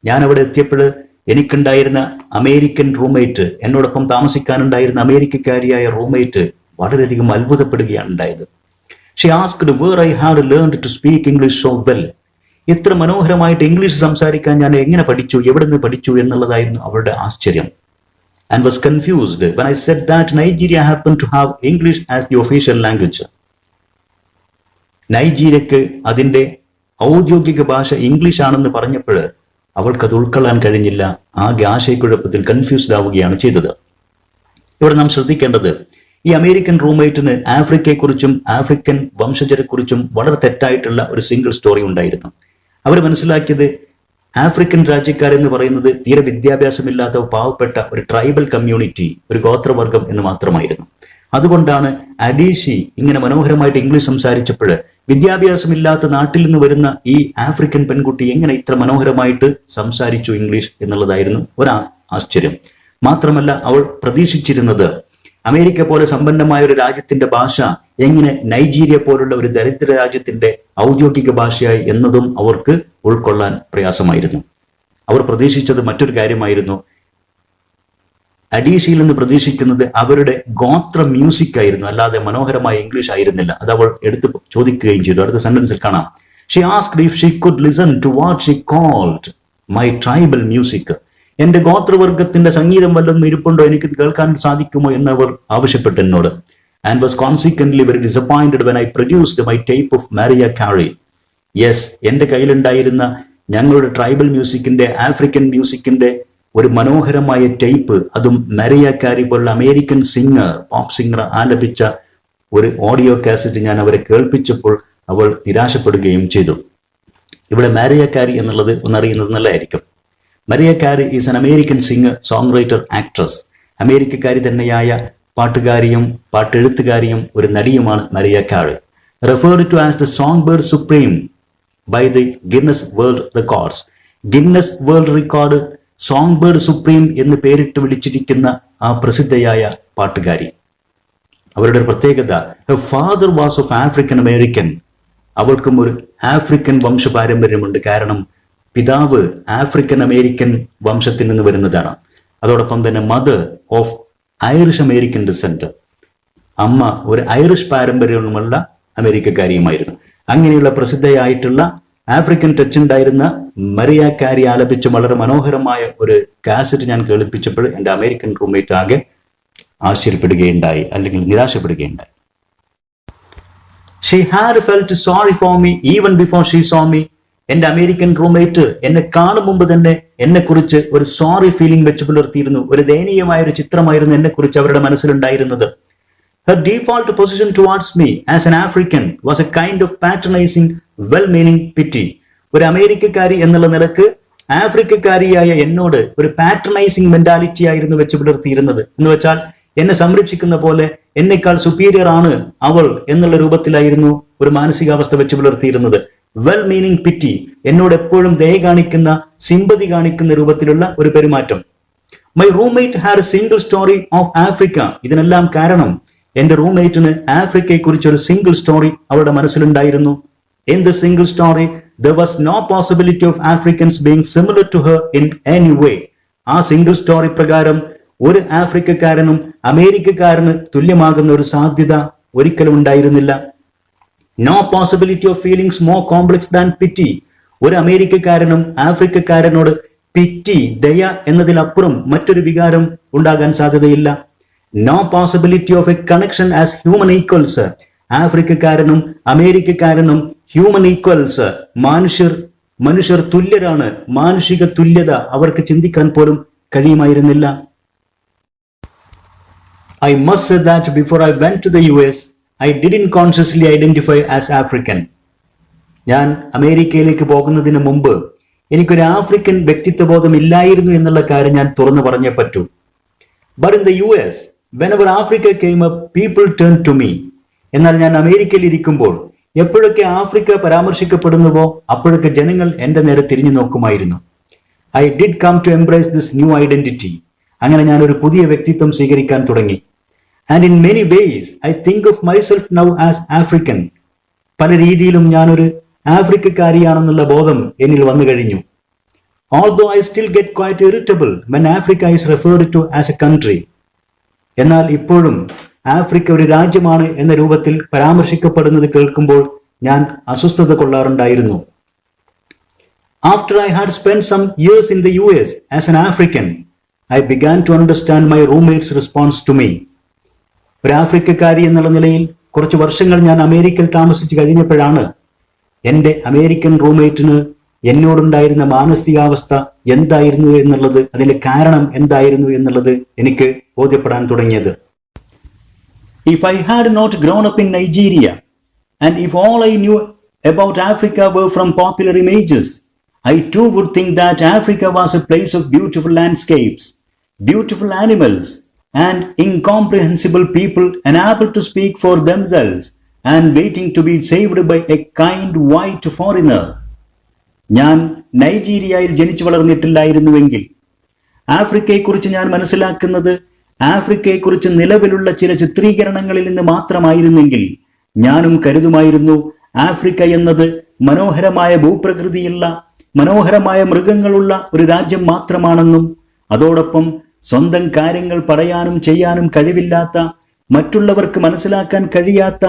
ഞാൻ അവിടെ എത്തിയപ്പോൾ എനിക്കുണ്ടായിരുന്ന അമേരിക്കൻ റൂംമേറ്റ്, എന്നോടൊപ്പം താമസിക്കാനുണ്ടായിരുന്ന അമേരിക്കക്കാരിയായ റൂംമേറ്റ് വളരെയധികം അത്ഭുതപ്പെടുകയാണ് ഉണ്ടായത്. She asked where I had learned to speak English so well. ഇത്ര മനോഹരമായിട്ട് ഇംഗ്ലീഷ് സംസാരിക്കാൻ ഞാൻ എങ്ങനെ പഠിച്ചു, എവിടെ നിന്ന് പഠിച്ചു എന്നുള്ളതായിരുന്നു അവരുടെ ആശ്ചര്യം. and was confused when I said that Nigeria happened to have English as the official language. നൈജീരിയക്ക് അതിൻ്റെ ഔദ്യോഗിക ഭാഷ ഇംഗ്ലീഷ് ആണെന്ന് പറഞ്ഞപ്പോൾ അവൾക്കത് ഉൾക്കൊള്ളാൻ കഴിഞ്ഞില്ല. ആകെ ആശയക്കുഴപ്പത്തിൽ കൺഫ്യൂസ്ഡ് ആവുകയാണ് ചെയ്തത്. ഇവിടെ നാം ശ്രദ്ധിക്കേണ്ടത്, ഈ അമേരിക്കൻ റൂംമേറ്റിന് ആഫ്രിക്കയെക്കുറിച്ചും ആഫ്രിക്കൻ വംശജരെക്കുറിച്ചും വളരെ തെറ്റായിട്ടുള്ള ഒരു സിംഗിൾ സ്റ്റോറി ഉണ്ടായിരുന്നു. അവർ മനസ്സിലാക്കിയത് ആഫ്രിക്കൻ രാജ്യക്കാരെന്ന് പറയുന്നത് തീരെ വിദ്യാഭ്യാസമില്ലാത്ത പാവപ്പെട്ട ഒരു ട്രൈബൽ കമ്മ്യൂണിറ്റി, ഒരു ഗോത്രവർഗം എന്ന് മാത്രമായിരുന്നു. അതുകൊണ്ടാണ് അഡീഷി ഇങ്ങനെ മനോഹരമായിട്ട് ഇംഗ്ലീഷ് സംസാരിച്ചപ്പോൾ വിദ്യാഭ്യാസമില്ലാത്ത നാട്ടിൽ നിന്ന് വരുന്ന ഈ ആഫ്രിക്കൻ പെൺകുട്ടി എങ്ങനെ ഇത്ര മനോഹരമായിട്ട് സംസാരിച്ചു ഇംഗ്ലീഷ് എന്നുള്ളതായിരുന്നു ഒരു ആശ്ചര്യം. മാത്രമല്ല, അവൾ പ്രതീക്ഷിച്ചിരുന്നത് അമേരിക്ക പോലെ സമ്പന്നമായ ഒരു രാജ്യത്തിന്റെ ഭാഷ എങ്ങനെ നൈജീരിയ പോലുള്ള ഒരു ദരിദ്ര രാജ്യത്തിന്റെ ഔദ്യോഗിക ഭാഷയായി എന്നതും അവർക്ക് ഉൾക്കൊള്ളാൻ പ്രയാസമായിരുന്നു. അവർ പ്രതീക്ഷിച്ചത് മറ്റൊരു കാര്യമായിരുന്നു. അഡീഷയിൽ നിന്ന് പ്രതീക്ഷിക്കുന്നത് അവരുടെ ഗോത്ര മ്യൂസിക് ആയിരുന്നു, അല്ലാതെ മനോഹരമായ ഇംഗ്ലീഷ് ആയിരുന്നില്ല. അത് അവൾ എടുത്ത് ചോദിക്കുകയും ചെയ്തു. അടുത്ത സെന്റൻസിൽ കാണാം, she asked if she could listen to what she called my tribal music. എന്റെ ഗോത്രവർഗത്തിന്റെ സംഗീതം വല്ലതും ഇരിപ്പുണ്ടോ, എനിക്ക് കേൾക്കാൻ സാധിക്കുമോ എന്ന് അവർ ആവശ്യപ്പെട്ടു എന്നോട്. And was consequently very disappointed when I produced my tape of Mariah Carey. Yes, എന്റെ കയ്യിലുണ്ടായിരുന്ന ഞങ്ങളുടെ ട്രൈബൽ മ്യൂസിക്കിന്റെ, ആഫ്രിക്കൻ മ്യൂസിക്കിന്റെ ഒരു മനോഹരമായ ടേപ്പ്, അതും മരിയ കാരി പോലുള്ള അമേരിക്കൻ സിംഗർ, പോപ്പ് സിംഗർ ആലപിച്ച ഒരു ഓഡിയോ കാസറ്റ് ഞാൻ അവരെ കേൾപ്പിച്ചപ്പോൾ അവൾ നിരാശപ്പെടുകയും ചെയ്തു. ഇവിടെ മരിയ കാരി എന്നുള്ളത് ഒന്നറിയുന്നത് നല്ലതായിരിക്കും. Mariah Carey is an American singer, songwriter, actress. അമേരിക്കക്കാരി തന്നെയായ പാട്ടുകാരിയും പാട്ടെഴുത്തുകാരിയും ഒരു നടിയുമാണ് Mariah Carey. Referred to as the songbird supreme by the Guinness World Records. Guinness World Record songbird supreme എന്ന് പേരിട്ട് വിളിച്ചിരിക്കുന്ന ആ പ്രസിദ്ധയായ പാട്ടുകാരി. അവരുടെ ഒരു പ്രത്യേകത, her father was of African American. അവൾക്കും ഒരു ആഫ്രിക്കൻ വംശപാരമ്പര്യമുണ്ട്. കാരണം പിതാവ് ആഫ്രിക്കൻ അമേരിക്കൻ വംശത്തിൽ നിന്ന് വരുന്നതാണ്. അതോടൊപ്പം തന്നെ mother of Irish American descent. അമ്മ ഒരു ഐറിഷ് പാരമ്പര്യമുള്ള അമേരിക്കക്കാരിയുമായിരുന്നു. അങ്ങനെയുള്ള പ്രസിദ്ധയായിട്ടുള്ള ആഫ്രിക്കൻ ടച്ച് ഉണ്ടായിരുന്ന മരിയ കാരി ആലപിച്ച വളരെ മനോഹരമായ ഒരു കാസറ്റ് ഞാൻ കേൾപ്പിച്ചപ്പോൾ എൻ്റെ അമേരിക്കൻ റൂംമേറ്റ് ആകെ ആശ്ചര്യപ്പെടുകയുണ്ടായി, അല്ലെങ്കിൽ നിരാശപ്പെടുകയുണ്ടായി. She had felt sorry for me even before she saw me. എന്റെ അമേരിക്കൻ റൂംമേറ്റ് എന്നെ കാണും മുമ്പ് തന്നെ എന്നെക്കുറിച്ച് ഒരു സോറി ഫീലിംഗ് വെച്ച് പുലർത്തിയിരുന്നു. ഒരു ദയനീയമായ ഒരു ചിത്രമായിരുന്നു എന്നെക്കുറിച്ച് അവരുടെ മനസ്സിലുണ്ടായിരുന്നത്. Her default position towards me as an African was a kind of patronizing, well-meaning pity. ഒരു അമേരിക്കക്കാരി എന്നുള്ള നിലക്ക് ആഫ്രിക്കക്കാരിയായ എന്നോട് ഒരു പാട്രണൈസിങ് മെന്റാലിറ്റി ആയിരുന്നു വെച്ച് പുലർത്തിയിരുന്നത്. എന്ന് വെച്ചാൽ എന്നെ സംരക്ഷിക്കുന്ന പോലെ എന്നെക്കാൾ സുപ്പീരിയർ ആണ് അവൾ എന്നുള്ള രൂപത്തിലായിരുന്നു ഒരു മാനസികാവസ്ഥ വെച്ച് പുലർത്തിയിരുന്നത്. വെൽ മീനിങ് പിറ്റി, എന്നോട് എപ്പോഴും ദയ കാണിക്കുന്ന, സിമ്പതി കാണിക്കുന്ന രൂപത്തിലുള്ള ഒരു പെരുമാറ്റം. My roommate had A single story of Africa. ഇതിനെല്ലാം കാരണം എന്റെ റൂംമേറ്റിന് ആഫ്രിക്കയെ കുറിച്ച് ഒരു സിംഗിൾ സ്റ്റോറി അവളുടെ മനസ്സിലുണ്ടായിരുന്നു. In the single story there was no possibility of Africans being similar to her in any way. ആ സിംഗിൾ സ്റ്റോറി പ്രകാരം ഒരു ആഫ്രിക്കക്കാരനും അമേരിക്കക്കാരന് തുല്യമാകുന്ന ഒരു സാധ്യത ഒരിക്കലും ഉണ്ടായിരുന്നില്ല. No possibility of feelings more complex than pity. ഒരു അമേരിക്കക്കാരനും ആഫ്രിക്കക്കാരനോട് പിറ്റി, ദയ എന്നതിലപ്പുറം മറ്റൊരു വികാരം ഉണ്ടാകാൻ സാധ്യതയില്ല. No possibility of a connection as human equals. ആഫ്രിക്കക്കാരനും അമേരിക്കക്കാരനും ഹ്യൂമൻ ഈക്വൽസ്, മനുഷ്യർ തുല്യരാണ്. മാനുഷിക തുല്യത അവർക്ക് ചിന്തിക്കാൻ പോലും കഴിയുമായിരുന്നില്ല. I must say that before I went to the US, I didn't consciously identify as African. ഞാൻ അമേരിക്കയിലേക്ക് പോകുന്നതിന് മുമ്പ് എനിക്കൊരു ആഫ്രിക്കൻ വ്യക്തിത്വബോധം ഇല്ലായിരുന്നു എന്നുള്ള കാര്യം ഞാൻ തുറന്നു പറഞ്ഞേ പറ്റൂ. But in the US, whenever Africa came up, people turned to me. എന്നാൽ ഞാൻ അമേരിക്കയിൽ ഇരിക്കുമ്പോൾ എപ്പോഴൊക്കെ ആഫ്രിക്ക പരാമർശിക്കപ്പെടുന്നുവോ അപ്പോഴൊക്കെ ജനങ്ങൾ എന്റെ നേരെ തിരിഞ്ഞു നോക്കുമായിരുന്നു. I did come to embrace this new identity. അങ്ങനെ ഞാൻ ഒരു പുതിയ വ്യക്തിത്വം സ്വീകരിക്കാൻ തുടങ്ങി. And in many ways I think of myself now as African. പല രീതിയിലും ഞാനൊരു ആഫ്രിക്കക്കാരിയാണെന്നുള്ള ബോധം എന്നിൽ വന്നു കഴിഞ്ഞു. Although I still get quite irritable when Africa is referred to as a country. എന്നാൽ ഇപ്പോഴും ആഫ്രിക്ക ഒരു രാജ്യമാണ് എന്ന രൂപത്തിൽ പരാമർശിക്കപ്പെടുന്നത് കേൾക്കുമ്പോൾ ഞാൻ അസ്വസ്ഥത കൊള്ളാറുണ്ടായിരുന്നു. After I had spend some years in the US as an African, I began to understand my roommate's response to me. ഒരു ആഫ്രിക്കക്കാരി എന്നുള്ള നിലയിൽ കുറച്ച് വർഷങ്ങൾ ഞാൻ അമേരിക്കയിൽ താമസിച്ച് കഴിഞ്ഞപ്പോഴാണ് എൻ്റെ അമേരിക്കൻ റൂംമേറ്റിന് എന്നോടുണ്ടായിരുന്ന മാനസികാവസ്ഥ എന്തായിരുന്നു എന്നുള്ളത്, അതിന്റെ കാരണം എന്തായിരുന്നു എന്നുള്ളത് എനിക്ക് ബോധ്യപ്പെടാൻ തുടങ്ങിയത്. If I had not grown up in Nigeria and if all I knew about Africa were from popular images, I too would think that Africa was a place of beautiful landscapes, beautiful animals, and incomprehensible people unable to speak for themselves and waiting to be saved by a kind white foreigner. ഞാൻ നൈജീരിയയിൽ ജനിച്ചു വളർന്നിട്ടില്ലായിരുന്നുവെങ്കിൽ, ആഫ്രിക്കയെക്കുറിച്ച് ഞാൻ മനസ്സിലാക്കുന്നത് ആഫ്രിക്കയെക്കുറിച്ച് നിലവിലുള്ള ചില ചിത്രീകരണങ്ങളിൽ നിന്ന് മാത്രമായിരുന്നെങ്കിൽ ഞാനും കരുതുമായിരുന്നു ആഫ്രിക്ക എന്നത് മനോഹരമായ ഭൂപ്രകൃതിയുള്ള, മനോഹരമായ മൃഗങ്ങളുള്ള ഒരു രാജ്യം മാത്രമാണെന്നും അതോടൊപ്പം സ്വന്തം കാര്യങ്ങൾ പറയാനും ചെയ്യാനും കഴിവില്ലാത്ത, മറ്റുള്ളവർക്ക് മനസ്സിലാക്കാൻ കഴിയാത്ത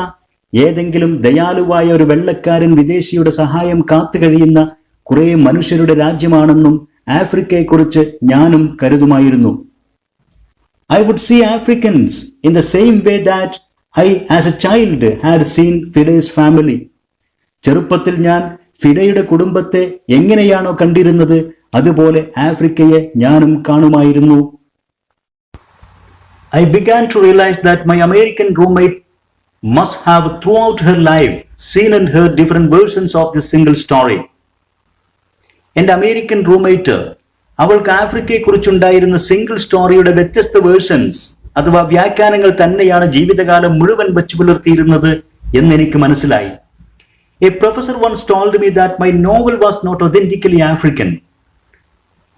ഏതെങ്കിലും ദയാലുവായ ഒരു വെള്ളക്കാരൻ വിദേശിയുടെ സഹായം കാത്തുകഴിയുന്ന കുറെ മനുഷ്യരുടെ രാജ്യമാണെന്നും ആഫ്രിക്കയെക്കുറിച്ച് ഞാനും കരുതുമായിരുന്നു. I would see Africans in the same way that I as a child had seen Fide's family. ചെറുപ്പത്തിൽ ഞാൻ ഫിഡയുടെ കുടുംബത്തെ എങ്ങനെയാണോ കണ്ടിരുന്നത് അതുപോലെ ആഫ്രിക്കയെ ഞാനും കാണുമായിരുന്നു. I began to realize that my American roommate must have throughout her life seen and heard different versions of this single story. എൻ്റെ അമേരിക്കൻ റൂംമേറ്റ് അവൾക്ക് ആഫ്രിക്കയെക്കുറിച്ചുണ്ടായിരുന്ന സിംഗിൾ സ്റ്റോറിയുടെ വ്യത്യസ്ത വേർഷൻസ് അഥവാ വ്യാഖ്യാനങ്ങൾ തന്നെയാണ് ജീവിതകാലം മുഴുവൻ വച്ചു പുലർത്തിയിരുന്നത് എന്ന് എനിക്ക് മനസ്സിലായി. A professor once told me that my novel was not authentically African.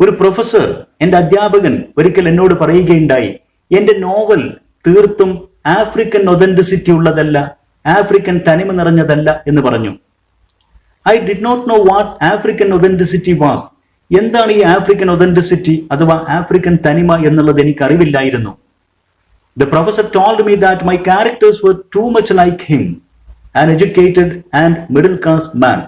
ഒരു പ്രൊഫസർ, എൻ്റെ അധ്യാപകൻ, ഒരിക്കൽ എന്നോട് പറയുകയുണ്ടായി, എൻ്റെ നോവൽ തീർത്തും ആഫ്രിക്കൻ ഒതന്റിസിറ്റി ഉള്ളതല്ല, ആഫ്രിക്കൻ തനിമ നിറഞ്ഞതല്ല എന്ന് പറഞ്ഞു. I did not know what African authenticity was. എന്താണ് ഈ ആഫ്രിക്കൻ ഒതന്റിസിറ്റി അഥവാ ആഫ്രിക്കൻ തനിമ എന്നുള്ളത് എനിക്ക് അറിവില്ലായിരുന്നു. The professor told me that my characters were too much like him, an educated and middle class man.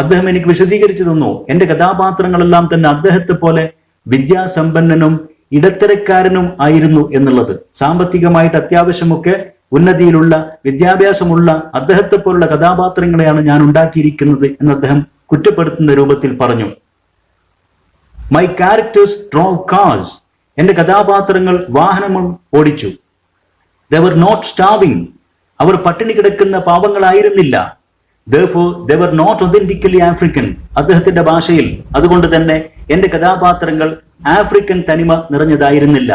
അദ്ദേഹം എനിക്ക് വിശദീകരിച്ചു തന്നു, എന്റെ കഥാപാത്രങ്ങളെല്ലാം തന്നെ അദ്ദേഹത്തെ പോലെ വിദ്യാസമ്പന്നനും ഇടത്തരക്കാരനും ആയിരുന്നു എന്നുള്ളത്. സാമ്പത്തികമായിട്ട് അത്യാവശ്യമൊക്കെ ഉന്നതിയിലുള്ള വിദ്യാഭ്യാസമുള്ള അദ്ദേഹത്തെ പോലുള്ള കഥാപാത്രങ്ങളെയാണ് ഞാൻ ഉണ്ടാക്കിയിരിക്കുന്നത് എന്ന് അദ്ദേഹം കുറ്റപ്പെടുത്തുന്ന രൂപത്തിൽ പറഞ്ഞു. My characters drove cars. എന്റെ കഥാപാത്രങ്ങൾ വാഹനം ഓടിച്ചു. they were not starving. അവർ പട്ടിണി കിടക്കുന്ന പാവങ്ങളായിരുന്നില്ല. therefore they were not authentically African. അദ്ദേഹത്തിന്റെ ഭാഷയിൽ. അതുകൊണ്ട് തന്നെ എന്റെ കഥാപാത്രങ്ങൾ ആഫ്രിക്കൻ തനിമ നിറഞ്ഞതായിരുന്നില്ല.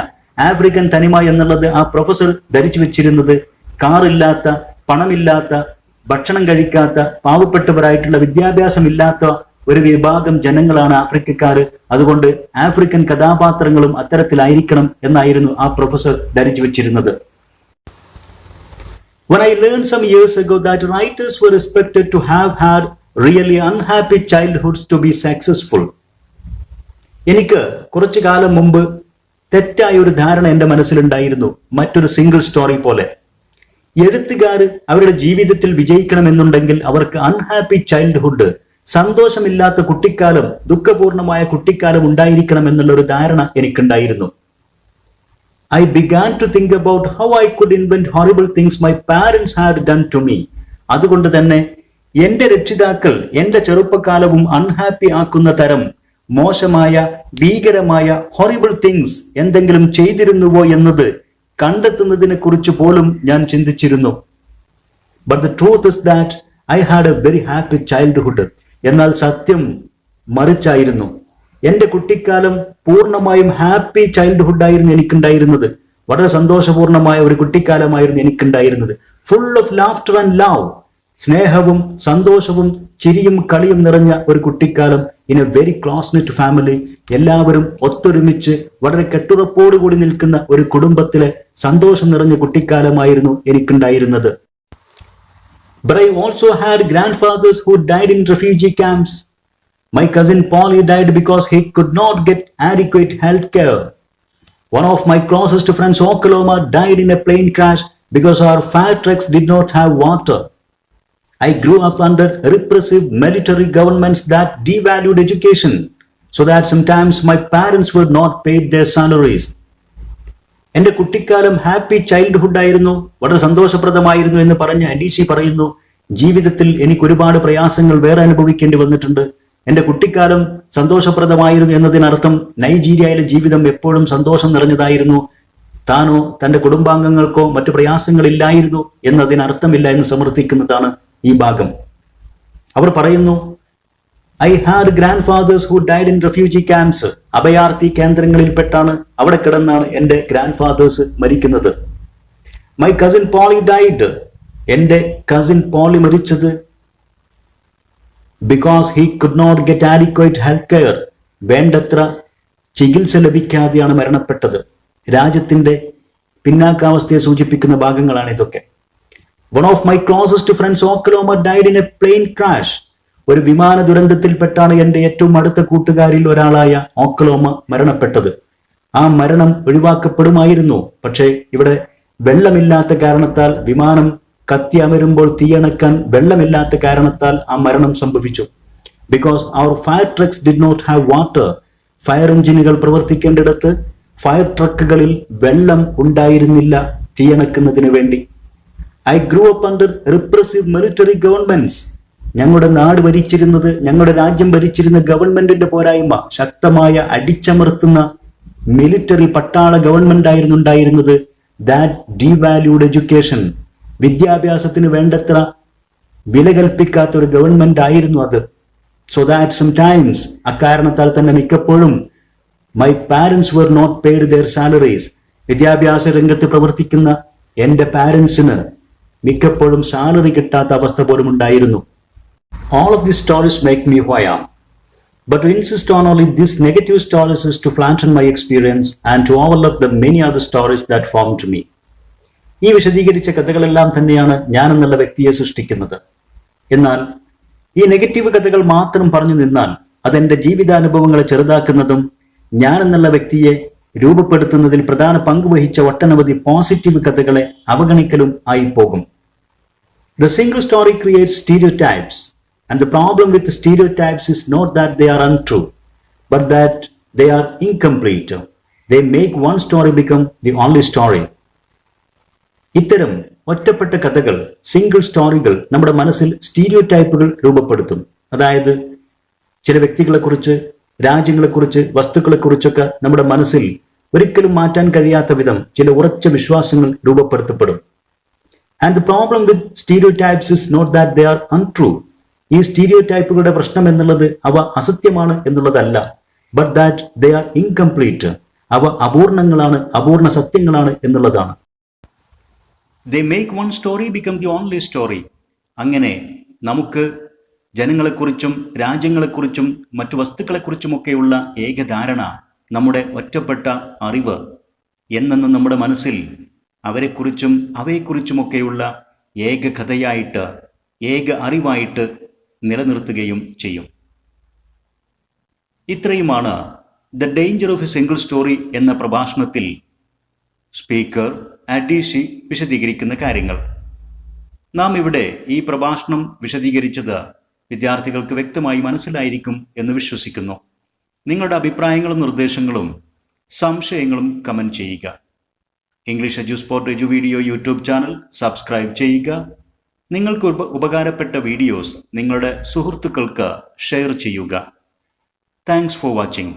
ആഫ്രിക്കൻ തനിമ എന്നുള്ളത് ആ പ്രൊഫസർ ധരിച്ചു വെച്ചിരുന്നത് കാറില്ലാത്ത, പണമില്ലാത്ത, ഭക്ഷണം കഴിക്കാത്ത, പാവപ്പെട്ടവരായിട്ടുള്ള, വിദ്യാഭ്യാസമില്ലാത്ത ഒരു വിഭാഗം ജനങ്ങളാണ് ആഫ്രിക്കക്കാര്. അതുകൊണ്ട് ആഫ്രിക്കൻ കഥാപാത്രങ്ങളും അത്തരത്തിലായിരിക്കണം എന്നായിരുന്നു ആ പ്രൊഫസർ ധരിച്ചു വെച്ചിരുന്നത്. When I learned some years ago that writers were expected to have had really unhappy childhoods to be successful, എനിക്ക് കുറച്ചു കാലം മുമ്പ് തെറ്റായ ഒരു ധാരണ എൻ്റെ മനസ്സിലുണ്ടായിരുന്നു. മറ്റൊരു സിംഗിൾ സ്റ്റോറി പോലെ എഴുത്തുകാർ അവരുടെ ജീവിതത്തിൽ വിജയിക്കണമെന്നുണ്ടെങ്കിൽ അവർക്ക് അൺഹാപ്പി ചൈൽഡ്ഹുഡ്, സന്തോഷമില്ലാത്ത കുട്ടിക്കാലം, ദുഃഖപൂർണമായ കുട്ടിക്കാലം ഉണ്ടായിരിക്കണം എന്നുള്ള ഒരു ധാരണ എനിക്കുണ്ടായിരുന്നു. I began to think about how I could invent horrible things my parents had done to me. അതുകൊണ്ട് തന്നെ എന്റെ രക്ഷിതാക്കൾ എന്റെ ചെറുപ്പകാലവും അൺഹാപ്പി ആക്കുന്ന തരം മോശമായ, ഭീകരമായ ഹൊറിബിൾ തിങ്സ് എന്തെങ്കിലും ചെയ്തിരുന്നുവോ എന്നത് കണ്ടെത്തുന്നതിനെ കുറിച്ച് പോലും ഞാൻ ചിന്തിച്ചിരുന്നു. But the truth is that I had a very happy childhood. എന്നാൽ സത്യം മറിച്ചായിരുന്നു. എന്റെ കുട്ടിക്കാലം പൂർണ്ണമായും ഹാപ്പി ചൈൽഡ്ഹുഡ് ആയിരുന്നു എനിക്കുണ്ടായിരുന്നത്. വളരെ സന്തോഷപൂർണമായ ഒരു കുട്ടിക്കാലമായിരുന്നു എനിക്കുണ്ടായിരുന്നത്. Full of laughter and love. സ്നേഹവും സന്തോഷവും ചിരിയും കളിയും നിറഞ്ഞ ഒരു കുട്ടിക്കാലം. In a very close knit family. എല്ലാവരും ഒത്തൊരുമിച്ച് വളരെ കെട്ടുറപ്പോടുകൂടി നിൽക്കുന്ന ഒരു കുടുംബത്തിലെ സന്തോഷം നിറഞ്ഞ കുട്ടിക്കാലമായിരുന്നു എനിക്കുണ്ടായിരുന്നത്. But I also had grandfathers who died in refugee camps. My cousin Polly died because he could not get adequate health care. One of my closest friends, Oklahoma, died in a plane crash because our fire trucks did not have water. I grew up under repressive military governments that devalued education. so that sometimes my parents were not paid their salaries. എൻ്റെ കുട്ടിക്കാലം ഹാപ്പി ചൈൽഡ്ഹുഡ് ആയിരുന്നു, വളരെ സന്തോഷപ്രദമായിരുന്നു എന്ന് പറഞ്ഞ അഡീഷി പറയുന്നു, ജീവിതത്തിൽ എനിക്ക് ഒരുപാട് പ്രയാസങ്ങൾ വേറെ അനുഭവിക്കേണ്ടി വന്നിട്ടുണ്ട്. എൻ്റെ കുട്ടിക്കാലം സന്തോഷപ്രദമായിരുന്നു എന്നതിനർത്ഥം നൈജീരിയയിലെ ജീവിതം എപ്പോഴും സന്തോഷം നിറഞ്ഞതായിരുന്നു, താനോ തൻ്റെ കുടുംബാംഗങ്ങൾക്കോ മറ്റു പ്രയാസങ്ങളില്ലായിരുന്നു എന്നതിനർത്ഥമില്ല എന്ന് സമർത്ഥിക്കുന്നതാണ് ഈ ഭാഗം. അവർ പറയുന്നു, I had grandfathers who died in refugee camps. അഭയാർത്ഥി കേന്ദ്രങ്ങളിൽപ്പെട്ടാണ്, അവിടെ കിടന്നാണ് എൻ്റെ ഗ്രാൻഡ് ഫാദേഴ്സ് മരിക്കുന്നത്. My cousin Polly died. എൻ്റെ കസിൻ പോളി മരിച്ചത് because he could not get adequate health care. വേണ്ടത്ര ചികിത്സ ലഭിക്കാതെയാണ് മരണപ്പെട്ടത്. രാജ്യത്തിന്റെ പിന്നാക്കാവസ്ഥയെ സൂചിപ്പിക്കുന്ന ഭാഗങ്ങളാണ് ഇതൊക്കെ. One of my closest friends Okoloma died in a plane crash. ഒരു വിമാന ദുരന്തത്തിൽപ്പെട്ടാണ് എൻ്റെ ഏറ്റവും അടുത്ത കൂട്ടുകാരിൽ ഒരാളായ ഓക്ലോമ മരണപ്പെട്ടത്. ആ മരണം ഒഴിവാക്കപ്പെടുമായിരുന്നു, പക്ഷേ ഇവിടെ വെള്ളമില്ലാത്ത കാരണത്താൽ, വിമാനം കത്തി അമരുമ്പോൾ തീയണക്കാൻ വെള്ളമില്ലാത്ത കാരണത്താൽ ആ മരണം സംഭവിച്ചു. ബിക്കോസ് അവർ fire trucks did not have water. Fire എഞ്ചിനുകൾ പ്രവർത്തിക്കേണ്ടിടത്ത് ഫയർ ട്രക്കുകളിൽ വെള്ളം ഉണ്ടായിരുന്നില്ല തീയണക്കുന്നതിന് വേണ്ടി. I grew up under repressive military governments. ഞങ്ങളുടെ നാട് ഭരിച്ചിരുന്നത്, ഞങ്ങളുടെ രാജ്യം ഭരിച്ചിരുന്ന ഗവൺമെന്റിന്റെ പോരായ്മ, ശക്തമായ അടിച്ചമർത്തുന്ന മിലിറ്ററി പട്ടാള ഗവൺമെന്റ് ആയിരുന്നു ഉണ്ടായിരുന്നത്. That devalued education. വിദ്യാഭ്യാസത്തിന് വേണ്ടത്ര വില കൽപ്പിക്കാത്ത ഒരു ഗവൺമെന്റ് ആയിരുന്നു അത്. സോ ദാറ്റ് സംടൈംസ്, അക്കാരണത്താൽ തന്നെ മിക്കപ്പോഴും my parents were not paid their salaries. വിദ്യാഭ്യാസ രംഗത്ത് പ്രവർത്തിക്കുന്ന എൻ്റെ പാരൻസിന് മിക്കപ്പോഴും സാലറി കിട്ടാത്ത അവസ്ഥ പോലും ഉണ്ടായിരുന്നു. All of these stories make me who I am. But to insist on only these negative stories is to flatten my experience and to overlook the many other stories that formed me. ഈ വിശദീകരിച്ച കഥകളെല്ലാം തന്നെയാണ് ഞാൻ എന്നുള്ള വ്യക്തിയെ സൃഷ്ടിക്കുന്നത്. എന്നാൽ ഈ നെഗറ്റീവ് കഥകൾ മാത്രം പറഞ്ഞു നിന്നാൽ അതെന്റെ ജീവിതാനുഭവങ്ങളെ ചെറുതാക്കുന്നതും ഞാൻ എന്നുള്ള വ്യക്തിയെ രൂപപ്പെടുത്തുന്നതിൽ പ്രധാന പങ്ക് വഹിച്ച ഒട്ടനവധി പോസിറ്റീവ് കഥകളെ അവഗണിക്കലും ആയി പോകും. The single story creates stereotypes, and the problem with the stereotypes is not that they are untrue, but that they are incomplete. They make one story become the only story. ഇത്തരം ഒറ്റപ്പെട്ട കഥകൾ, സിംഗിൾ സ്റ്റോറികൾ നമ്മുടെ മനസ്സിൽ സ്റ്റീരിയോടൈപ്പുകൾ രൂപപ്പെടുത്തും. അതായത് ചില വ്യക്തികളെക്കുറിച്ച്, രാജ്യങ്ങളെക്കുറിച്ച്, വസ്തുക്കളെക്കുറിച്ചൊക്കെ നമ്മുടെ മനസ്സിൽ ഒരിക്കലും മാറ്റാൻ കഴിയാത്ത വിധം ചില ഉറച്ച വിശ്വാസങ്ങൾ രൂപപ്പെടുത്തപ്പെടും. And the problem with stereotypes is not that they are untrue. ഈ സ്റ്റീരിയോടൈപ്പുകളുടെ പ്രശ്നം എന്നുള്ളത് അവ അസത്യമാണ് എന്നുള്ളതല്ല, but that they are incomplete. അവ അപൂർണങ്ങളാണ്, അപൂർണ സത്യങ്ങളാണ് എന്നുള്ളതാണ്. They make one story become the only story. അങ്ങനെ നമുക്ക് ജനങ്ങളെക്കുറിച്ചും രാജ്യങ്ങളെക്കുറിച്ചും മറ്റു വസ്തുക്കളെക്കുറിച്ചുമൊക്കെയുള്ള ഏകധാരണ, നമ്മുടെ ഒറ്റപ്പെട്ട അറിവ് എന്നെന്നും നമ്മുടെ മനസ്സിൽ അവരെക്കുറിച്ചും അവയെക്കുറിച്ചുമൊക്കെയുള്ള ഏക കഥയായിട്ട്, ഏക അറിവായിട്ട് നിലനിർത്തുകയും ചെയ്യും. ഇത്രയുമാണ് the danger of a single story എന്ന പ്രഭാഷണത്തിൽ സ്പീക്കർ അഡീഷി വിശദീകരിക്കുന്ന കാര്യങ്ങൾ. നാം ഇവിടെ ഈ പ്രഭാഷണം വിശദീകരിച്ചത് വിദ്യാർത്ഥികൾക്ക് വ്യക്തമായി മനസ്സിലായിരിക്കും എന്ന് വിശ്വസിക്കുന്നു. നിങ്ങളുടെ അഭിപ്രായങ്ങളും നിർദ്ദേശങ്ങളും സംശയങ്ങളും കമൻറ്റ് ചെയ്യുക. English Edusport Edu video YouTube channel subscribe ചെയ്യുക. നിങ്ങൾക്ക് ഉപകാരപ്പെട്ട വീഡിയോസ് നിങ്ങളുടെ സുഹൃത്തുക്കൾക്ക് ഷെയർ ചെയ്യുക. Thanks for watching.